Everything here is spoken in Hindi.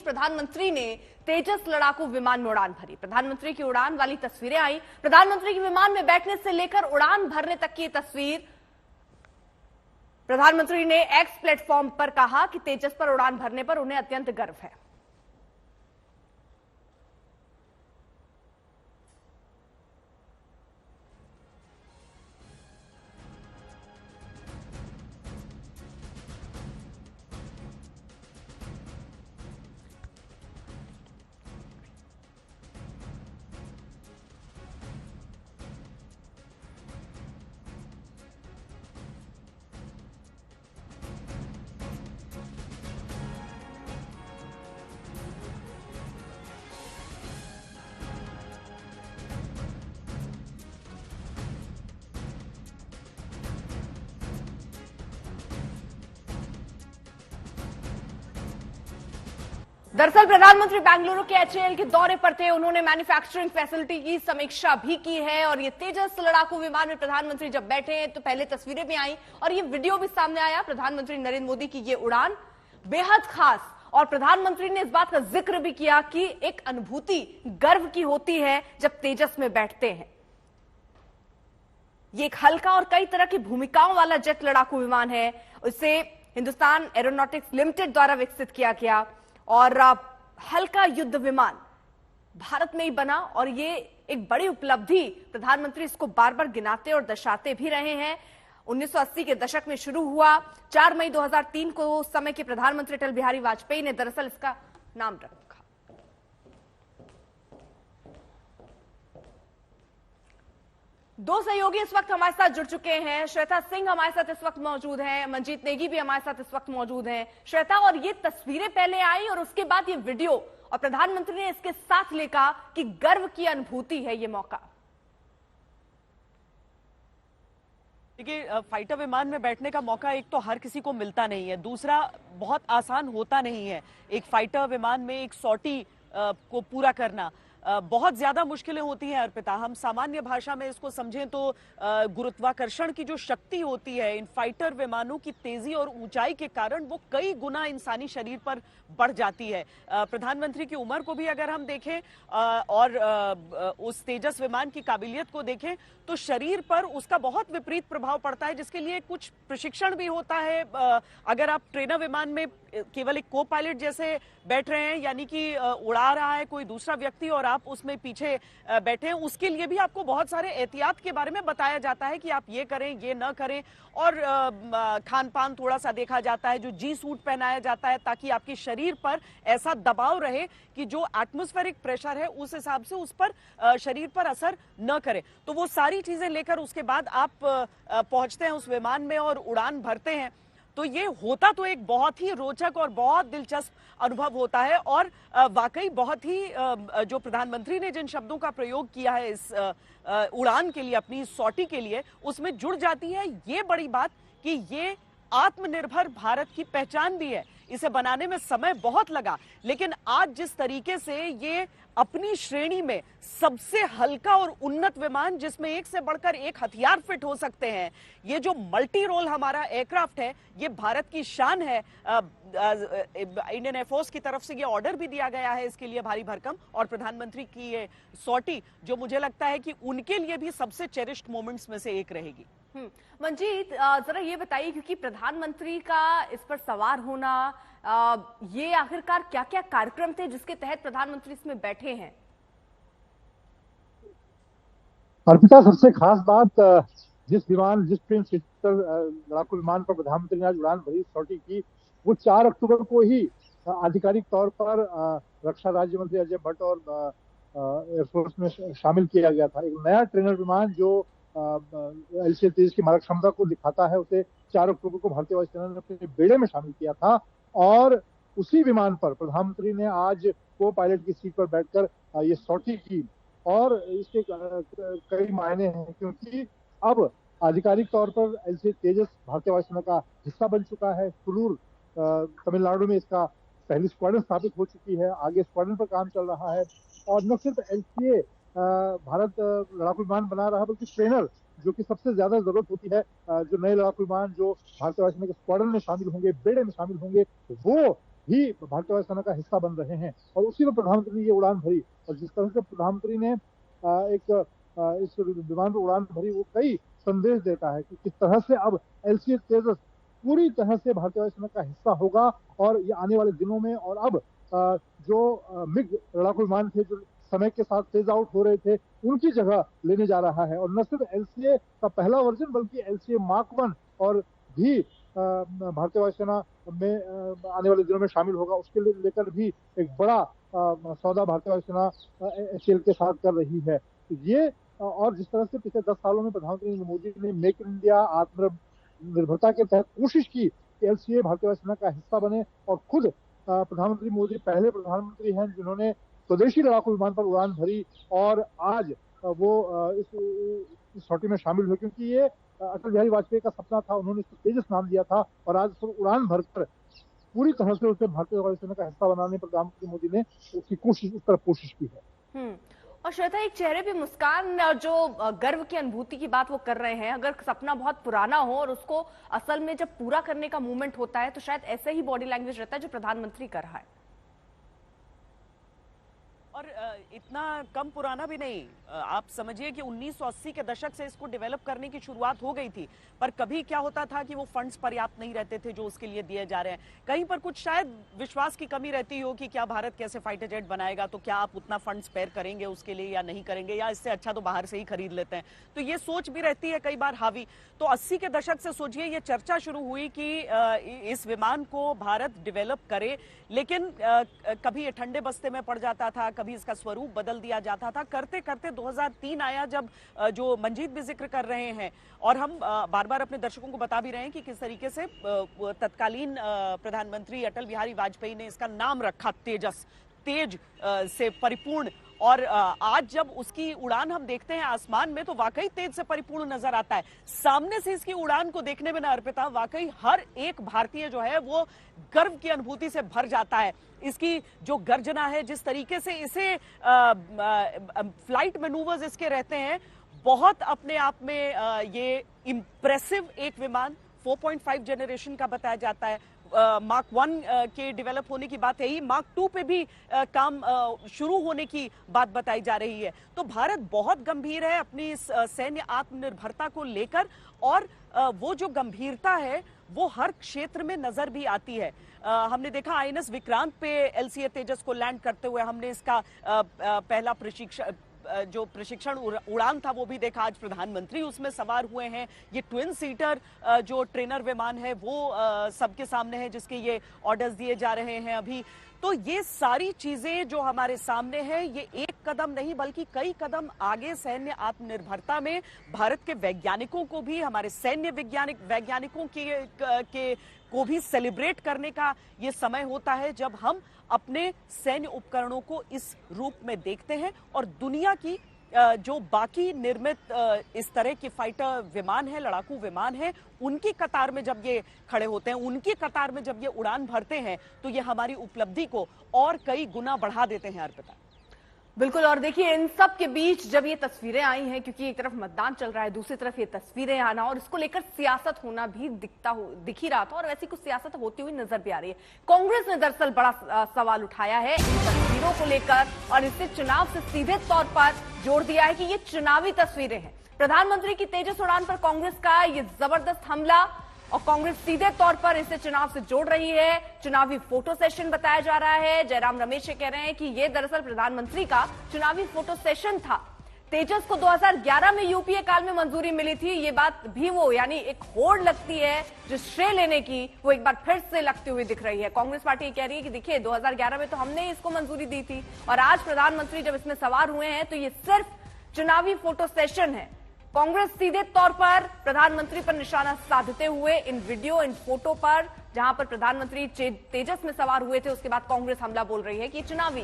प्रधानमंत्री ने तेजस लड़ाकू विमान में उड़ान भरी। प्रधानमंत्री की उड़ान वाली तस्वीरें आई। प्रधानमंत्री के विमान में बैठने से लेकर उड़ान भरने तक की तस्वीर। प्रधानमंत्री ने एक्स प्लेटफॉर्म पर कहा कि तेजस पर उड़ान भरने पर उन्हें अत्यंत गर्व है। दरअसल प्रधानमंत्री बेंगलुरु के एचएएल के दौरे पर थे। उन्होंने मैन्युफैक्चरिंग फैसिलिटी की समीक्षा भी की है और ये तेजस लड़ाकू विमान में प्रधानमंत्री जब बैठे हैं तो पहले तस्वीरें भी आई और ये वीडियो भी सामने आया। प्रधानमंत्री नरेंद्र मोदी की ये उड़ान बेहद खास, और प्रधानमंत्री ने इस बात का जिक्र भी किया कि एक अनुभूति गर्व की होती है जब तेजस में बैठते हैं। ये एक हल्का और कई तरह की भूमिकाओं वाला जेट लड़ाकू विमान है। इसे हिंदुस्तान एरोनॉटिक्स लिमिटेड द्वारा विकसित किया गया और हल्का युद्ध विमान भारत में ही बना और ये एक बड़ी उपलब्धि। प्रधानमंत्री इसको बार बार गिनाते और दर्शाते भी रहे हैं। 1980 के दशक में शुरू हुआ। 4 मई 2003 को उस समय के प्रधानमंत्री अटल बिहारी वाजपेयी ने दरअसल इसका नाम रखा। दो सहयोगी इस वक्त हमारे साथ जुड़ चुके हैं। श्वेता सिंह हमारे साथ इस वक्त मौजूद हैं, मंजीत नेगी भी हमारे साथ इस वक्त मौजूद हैं। श्वेता, और ये तस्वीरें पहले आई और उसके बाद ये वीडियो, और प्रधानमंत्री ने इसके साथ लिखा कि गर्व की अनुभूति है ये मौका। देखिए, फाइटर विमान में बैठने का मौका एक तो हर किसी को मिलता नहीं है, दूसरा बहुत आसान होता नहीं है। एक फाइटर विमान में एक सॉर्टी को पूरा करना बहुत ज्यादा मुश्किलें होती हैं अर्पिता। हम सामान्य भाषा में इसको समझें तो गुरुत्वाकर्षण की जो शक्ति होती है इन फाइटर विमानों की तेजी और ऊंचाई के कारण वो कई गुना इंसानी शरीर पर बढ़ जाती है। प्रधानमंत्री की उम्र को भी अगर हम देखें और उस तेजस विमान की काबिलियत को देखें तो शरीर पर उसका बहुत विपरीत प्रभाव पड़ता है, जिसके लिए कुछ प्रशिक्षण भी होता है। अगर आप ट्रेनर विमान में केवल एक को पायलट जैसे बैठ रहे हैं, यानी कि उड़ा रहा है कोई दूसरा व्यक्ति और आप उसमें पीछे बैठे हैं, उसके लिए भी आपको बहुत सारे एहतियात के बारे में बताया जाता है कि आप ये करें, ये न करें, और खान पान थोड़ा सा देखा जाता है, जो जी सूट पहनाया जाता है ताकि आपके शरीर पर ऐसा दबाव रहे कि जो एटमॉस्फेरिक प्रेशर है उस हिसाब से उस पर शरीर पर असर न करे। तो वो सारी चीजें लेकर उसके बाद आप पहुंचते हैं उस विमान में और उड़ान भरते हैं। तो ये होता तो एक बहुत ही रोचक और बहुत दिलचस्प अनुभव होता है और वाकई बहुत ही जो प्रधानमंत्री ने जिन शब्दों का प्रयोग किया है इस उड़ान के लिए, अपनी सॉर्टी के लिए, उसमें जुड़ जाती है ये बड़ी बात कि ये आत्मनिर्भर भारत की पहचान भी है। इसे बनाने में समय बहुत लगा, लेकिन आज जिस तरीके से ये अपनी श्रेणी में सबसे हल्का और उन्नत विमान जिसमें एक से बढ़कर एक हथियार फिट हो सकते हैं, ये जो मल्टी रोल हमारा एयरक्राफ्ट है, ये भारत की शान है। इंडियन एयरफोर्स की तरफ से ये ऑर्डर भी दिया गया है इसके लिए भारी भरकम, और प्रधानमंत्री की ये सॉर्टी जो मुझे लगता है कि उनके लिए भी सबसे चेरिश्ड मोमेंट्स में से एक रहेगी। मंजीत, जरा ये बताइए, क्योंकि प्रधानमंत्री का इस पर सवार होना, ये आखिरकार क्या क्या कार्यक्रम थे जिसके तहत प्रधानमंत्री इसमें बैठे हैं? अर्पिता, सबसे खास बात, जिस ट्विन सिस्टर लड़ाकू विमान पर प्रधानमंत्री ने आज उड़ान भरी, सॉर्टी की, वो 4 अक्टूबर को ही आधिकारिक तौर पर रक्षा राज्य मंत्री अजय भट्ट और एयरफोर्स में शामिल किया गया था। एक नया ट्रेनर विमान जो LCA तेजस की मारक क्षमता को दिखाता है, उसे 4 अक्टूबर को भारतीय वायुसेना ने अपने बेड़े में शामिल किया था और उसी विमान पर प्रधानमंत्री ने आज को पायलट की सीट पर बैठकर ये सॉर्टी की। और इसके कई मायने हैं, क्योंकि अब आधिकारिक तौर पर LCA तेजस भारतीय वायुसेना का हिस्सा बन चुका है। कुल्लूर तमिलनाडु में इसका पहली स्क्वाड्रन स्थापित हो चुकी है, आगे स्क्वाड्रन पर काम चल रहा है। और न सिर्फ LCA भारत लड़ाकू विमान बना रहा है, बल्कि ट्रेनर, जो कि सबसे ज्यादा जरूरत होती है, जो नए लड़ाकू विमान जो भारतीय वायुसेना के स्क्वाड्रन में शामिल होंगे, बेड़े में शामिल होंगे, वो भी भारतीय वायुसेना का हिस्सा बन रहे हैं। और उसी में प्रधानमंत्री ने ये उड़ान भरी, और जिस तरह से प्रधानमंत्री ने इस विमान पर उड़ान भरी, वो कई संदेश देता है कि किस तरह से अब एलसीए तेजस पूरी तरह से भारतीय वायुसेना का हिस्सा होगा। और ये आने वाले दिनों में, और अब जो मिग लड़ाकू विमान थे जो समय के साथ फेज आउट हो रहे थे, उनकी जगह लेने जा रहा है। और न सिर्फ एलसीए का पहला वर्जन बल्कि एलसीए मार्क 1 और भी भारतीय वायुसेना में आने वाले दिनों में शामिल होगा। उसके लिए लेकर भी एक बड़ा सौदा भारतीय वायुसेना एचएएल के साथ कर रही है। तो ये और जिस तरह से पिछले 10 सालों में प्रधानमंत्री नरेंद्र मोदी ने मेक इन इंडिया आत्मनिर्भरता के तहत कोशिश की कि एलसीए भारतीय वायुसेना का हिस्सा बने, और खुद प्रधानमंत्री मोदी पहले प्रधानमंत्री हैं जिन्होंने स्वदेशी लड़ाकू विमान पर उड़ान भरी, और आज वो इस सौटी में शामिल हुए, क्योंकि ये अटल बिहारी वाजपेयी का सपना था। उन्होंने इसको तेजस नाम दिया था, और आज उस पर उड़ान भरकर पूरी तरह से उसे भारतीय वायुसेना का हिस्सा बनाने प्रधानमंत्री मोदी ने उसकी कोशिश उस तरफ कोशिश की है। और श्वेता, एक चेहरे पे मुस्कान और जो गर्व की अनुभूति की बात वो कर रहे हैं, अगर सपना बहुत पुराना हो और उसको असल में जब पूरा करने का मूवमेंट होता है तो शायद ऐसे ही बॉडी लैंग्वेज रहता है जो प्रधानमंत्री कर रहा है। और इतना कम पुराना भी नहीं, आप समझिए कि 1980 के दशक से इसको डेवलप करने की शुरुआत हो गई थी, पर कभी क्या होता था कि वो फंड्स पर्याप्त नहीं रहते थे जो उसके लिए दिए जा रहे हैं। कहीं पर कुछ शायद विश्वास की कमी रहती हो कि क्या भारत कैसे फाइटर जेट बनाएगा, तो क्या आप उतना फंड स्पेयर करेंगे उसके लिए या नहीं करेंगे, या इससे अच्छा तो बाहर से ही खरीद लेते हैं। तो ये सोच भी रहती है कई बार हावी। तो 80 के दशक से सोचिए ये चर्चा शुरू हुई कि इस विमान को भारत डेवलप करे, लेकिन कभी ये ठंडे बस्ते में पड़ जाता था, कभी इसका स्वरूप बदल दिया जाता था। करते करते 2003 आया, जब जो मंजीत भी जिक्र कर रहे हैं, और हम बार बार अपने दर्शकों को बता भी रहे हैं कि किस तरीके से तत्कालीन प्रधानमंत्री अटल बिहारी वाजपेयी ने इसका नाम रखा तेजस, तेज से परिपूर्ण। और आज जब उसकी उड़ान हम देखते हैं आसमान में तो वाकई तेज से परिपूर्ण नजर आता है। सामने से इसकी उड़ान को देखने में ना अर्पिता, वाकई हर एक भारतीय जो है वो गर्व की अनुभूति से भर जाता है। इसकी जो गर्जना है, जिस तरीके से इसे फ्लाइट मैनूवर्स इसके रहते हैं, बहुत अपने आप में ये इंप्रेसिव एक विमान 4.5 जनरेशन का बताया जाता है। मार्क 1 के डेवलप होने की बात है ही, मार्क 2 पे भी काम शुरू होने की बात बताई जा रही है। तो भारत बहुत गंभीर है अपनी सैन्य आत्मनिर्भरता को लेकर, और वो जो गंभीरता है वो हर क्षेत्र में नजर भी आती है। हमने देखा आईएनएस विक्रांत पे एलसीए तेजस को लैंड करते हुए, हमने इसका पहला प्रशिक्षण उड़ान था वो भी देखा। आज प्रधानमंत्री उसमें सवार हुए हैं। ये ट्विन सीटर जो ट्रेनर विमान है वो सबके सामने है, जिसके ये ऑर्डर्स दिए जा रहे हैं अभी। तो ये सारी चीजें जो हमारे सामने है, ये एक कदम नहीं बल्कि कई कदम आगे सैन्य आत्मनिर्भरता में भारत के वैज्ञानिकों को भी, हमारे सैन्य वैज्ञानिकों को भी सेलिब्रेट करने का ये समय होता है, जब हम अपने सैन्य उपकरणों को इस रूप में देखते हैं। और दुनिया की जो बाकी निर्मित इस तरह के फाइटर विमान है, लड़ाकू विमान है, उनकी कतार में जब ये खड़े होते हैं, उनकी कतार में जब ये उड़ान भरते हैं, तो ये हमारी उपलब्धि को और कई गुना बढ़ा देते हैं अर्पिता। बिल्कुल। और देखिए, इन सब के बीच जब ये तस्वीरें आई हैं, क्योंकि एक तरफ मतदान चल रहा है, दूसरी तरफ ये तस्वीरें आना और इसको लेकर सियासत होना भी दिख ही रहा था, और वैसी कुछ सियासत होती हुई नजर भी आ रही है। कांग्रेस ने दरअसल बड़ा सवाल उठाया है इन तस्वीरों को लेकर, और इससे चुनाव से सीधे तौर पर जोड़ दिया है कि ये चुनावी तस्वीरें हैं। प्रधानमंत्री की तेजस उड़ान पर कांग्रेस का ये जबरदस्त हमला, और कांग्रेस सीधे तौर पर इसे चुनाव से जोड़ रही है। चुनावी फोटो सेशन बताया जा रहा है। जयराम रमेश कह रहे हैं कि ये दरअसल प्रधानमंत्री का चुनावी फोटो सेशन था। तेजस को 2011 में यूपीए काल में मंजूरी मिली थी, ये बात भी वो, यानी एक होड़ लगती है जो श्रेय लेने की, वो एक बार फिर से लगती हुई दिख रही है। कांग्रेस पार्टी कह रही है कि देखिए 2011 में तो हमने इसको मंजूरी दी थी, और आज प्रधानमंत्री जब इसमें सवार हुए हैं तो ये सिर्फ चुनावी फोटो सेशन है। कांग्रेस सीधे तौर पर प्रधानमंत्री पर निशाना साधते हुए इन वीडियो, इन फोटो पर, जहां पर प्रधानमंत्री तेजस में सवार हुए थे, उसके बाद कांग्रेस हमला बोल रही है कि चुनावी